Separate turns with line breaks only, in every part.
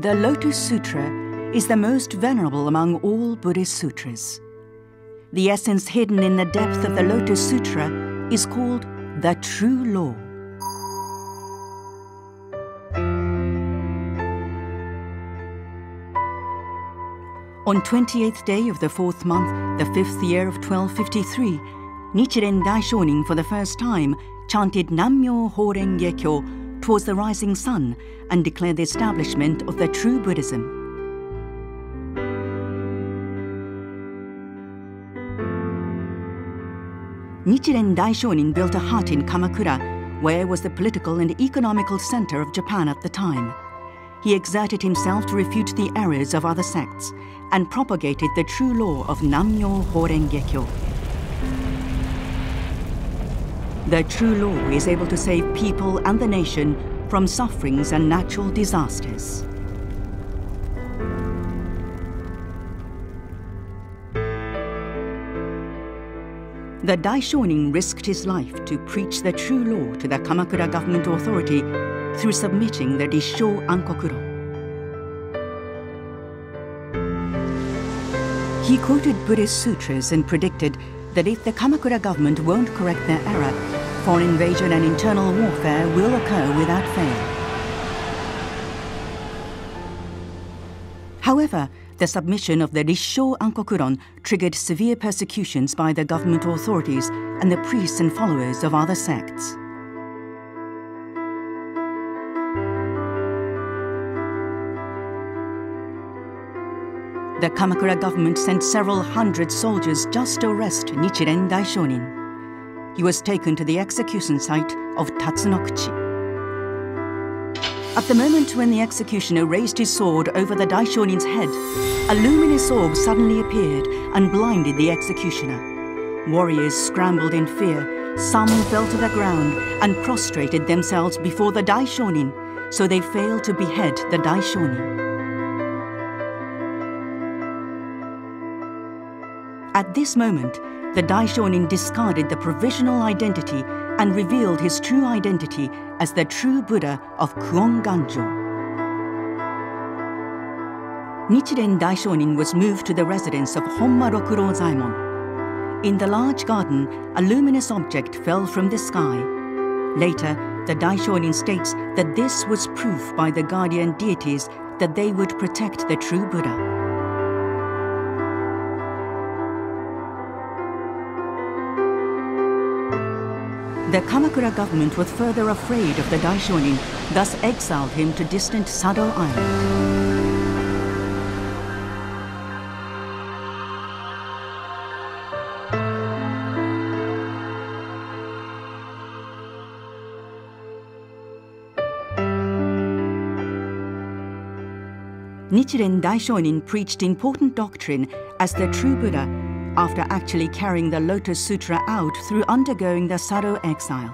The Lotus Sutra is the most venerable among all Buddhist sutras. The essence hidden in the depth of the Lotus Sutra is called the True Law. On 28th day of the 4th month, the 5th year of 1253, Nichiren Daishonin for the first time chanted Nammyo Horen Gekyo towards the rising sun and declared the establishment of the true Buddhism. Nichiren Daishonin built a hut in Kamakura, where was the political and economical center of Japan at the time. He exerted himself to refute the errors of other sects and propagated the true law of Nammyo Horen Gekyo. The true law is able to save people and the nation from sufferings and natural disasters. The Daishonin risked his life to preach the true law to the Kamakura government authority through submitting the Rissho Ankokuron. He quoted Buddhist sutras and predicted that if the Kamakura government won't correct their error, foreign invasion and internal warfare will occur without fail. However, the submission of the Rissho Ankokuron triggered severe persecutions by the government authorities and the priests and followers of other sects. The Kamakura government sent several hundred soldiers just to arrest Nichiren Daishonin. He was taken to the execution site of Tatsunokuchi. At the moment when the executioner raised his sword over the Daishonin's head, a luminous orb suddenly appeared and blinded the executioner. Warriors scrambled in fear. Some fell to the ground and prostrated themselves before the Daishonin, so they failed to behead the Daishonin. At this moment, the Daishonin discarded the provisional identity and revealed his true identity as the true Buddha of Kuon Ganjo. Nichiren Daishonin was moved to the residence of Honma Rokuro Zaimon. In the large garden, a luminous object fell from the sky. Later, the Daishonin states that this was proof by the guardian deities that they would protect the true Buddha. The Kamakura government was further afraid of the Daishonin, thus exiled him to distant Sado Island. Nichiren Daishonin preached important doctrine as the true Buddha after actually carrying the Lotus Sutra out through undergoing the Sado exile.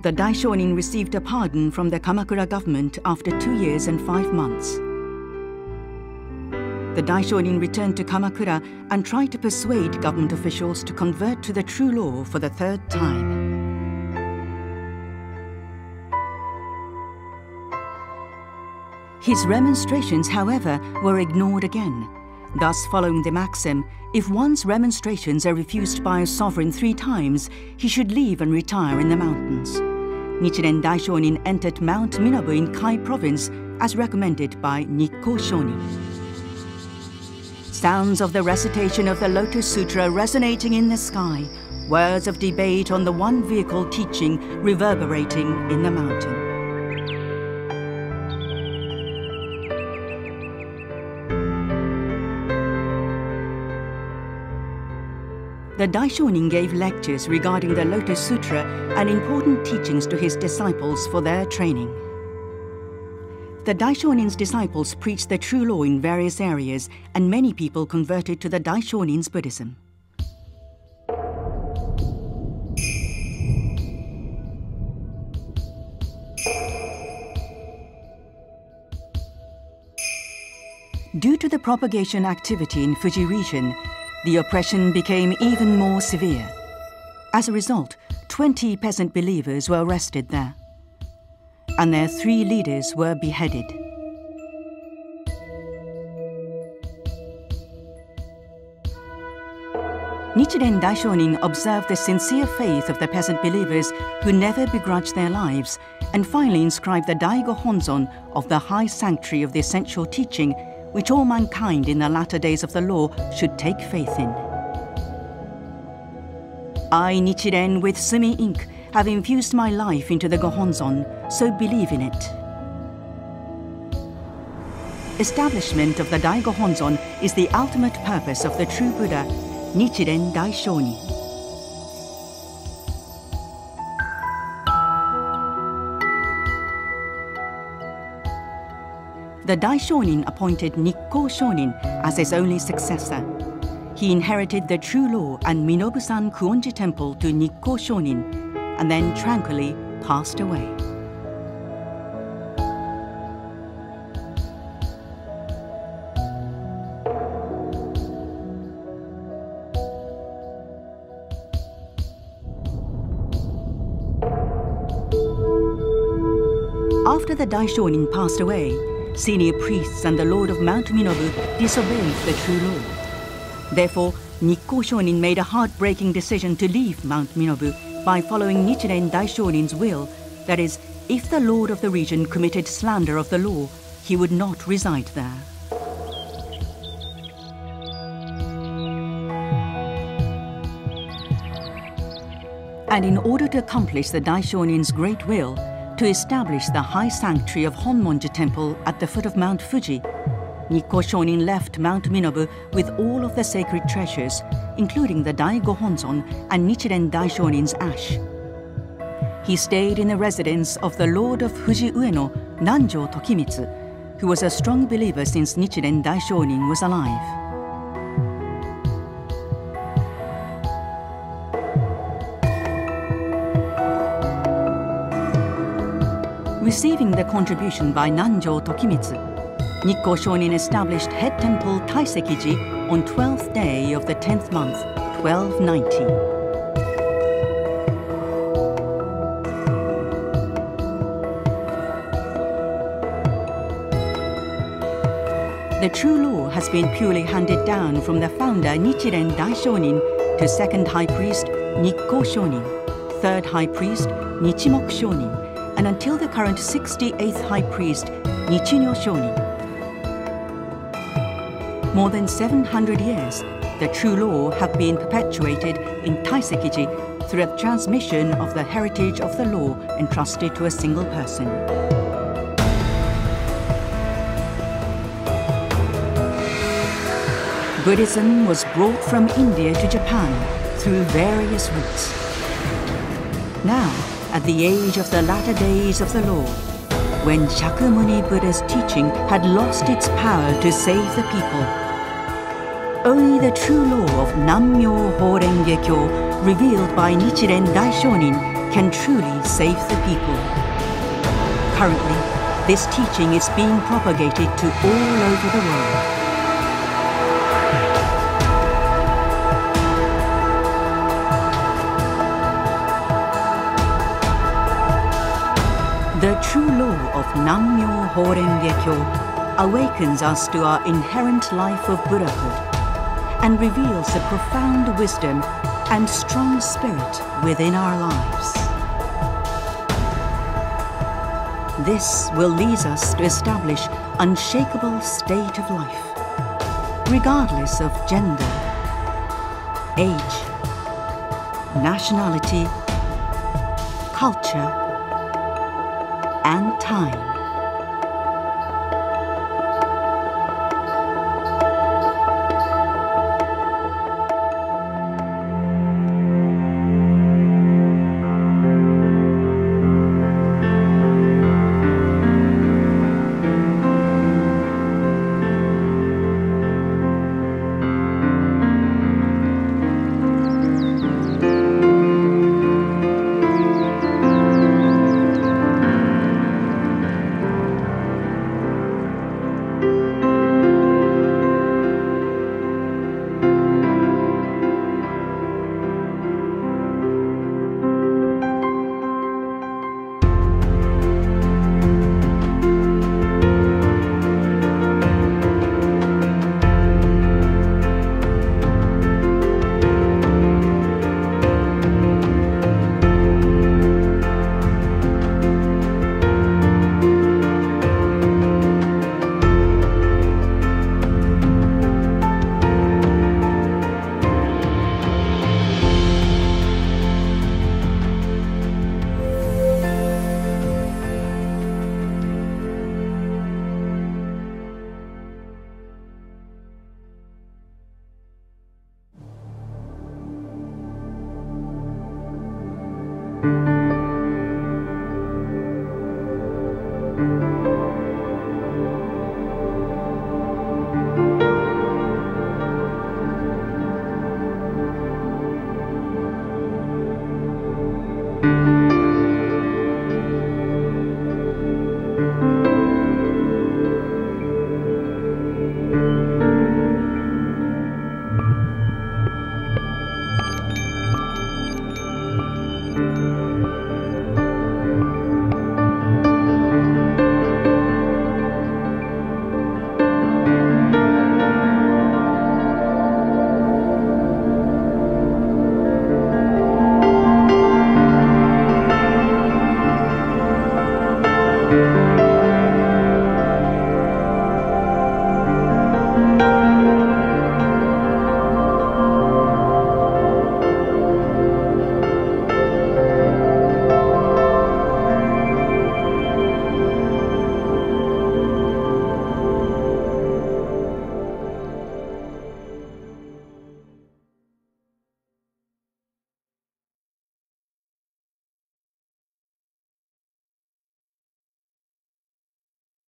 The Daishonin received a pardon from the Kamakura government after 2 years and 5 months. The Daishonin returned to Kamakura and tried to persuade government officials to convert to the true law for the 3rd time. His remonstrations, however, were ignored again, thus following the maxim, if one's remonstrations are refused by a sovereign 3 times, he should leave and retire in the mountains. Nichiren Daishonin entered Mount Minabu in Kai province as recommended by Nikko Shonin. Sounds of the recitation of the Lotus Sutra resonating in the sky, words of debate on the one vehicle teaching reverberating in the mountain. The Daishonin gave lectures regarding the Lotus Sutra and important teachings to his disciples for their training. The Daishonin's disciples preached the true law in various areas, and many people converted to the Daishonin's Buddhism. Due to the propagation activity in Fuji region, the oppression became even more severe. As a result, 20 peasant believers were arrested there, and their 3 leaders were beheaded. Nichiren Daishonin observed the sincere faith of the peasant believers who never begrudged their lives, and finally inscribed the Daigo Honzon of the high sanctuary of the essential teaching which all mankind in the latter days of the law should take faith in. I, Nichiren, with Sumi ink, have infused my life into the Gohonzon, so believe in it. Establishment of the Daigo Honzon is the ultimate purpose of the true Buddha, Nichiren Daishonin. The Daishonin appointed Nikko Shonin as his only successor. He inherited the true law and Minobu-san Kuonji temple to Nikko Shonin, and then tranquilly passed away. After the Daishonin passed away, senior priests and the Lord of Mount Minobu disobeyed the true law. Therefore, Nikko Shonin made a heartbreaking decision to leave Mount Minobu by following Nichiren Daishonin's will, that is, if the lord of the region committed slander of the law, he would not reside there. And in order to accomplish the Daishonin's great will, to establish the high sanctuary of Honmonji Temple at the foot of Mount Fuji, Nikko Shonin left Mount Minobu with all of the sacred treasures, including the Daigo Honzon and Nichiren Daishonin's ash. He stayed in the residence of the Lord of Fuji Ueno, Nanjo Tokimitsu, who was a strong believer since Nichiren Daishonin was alive. Receiving the contribution by Nanjo Tokimitsu, Nikko Shonin established Head Temple Taisekiji on 12th day of the 10th month, 1290. The true law has been purely handed down from the founder Nichiren Daishonin to second high priest Nikko Shonin, third high priest Nichimok Shonin, and until the current 68th high priest Nichinyo Shonin. More than 700 years, the true law have been perpetuated in Taisekiji through a transmission of the heritage of the law entrusted to a single person. Buddhism was brought from India to Japan through various routes. Now, at the age of the latter days of the law, when Shakyamuni Buddha's teaching had lost its power to save the people, only the true law of Nammyo Horenge Kyo, revealed by Nichiren Daishonin, can truly save the people. Currently, this teaching is being propagated to all over the world. The true law of Nammyo Horenge Kyo awakens us to our inherent life of Buddhahood and reveals the profound wisdom and strong spirit within our lives. This will lead us to establish unshakable state of life, regardless of gender, age, nationality, culture, and time.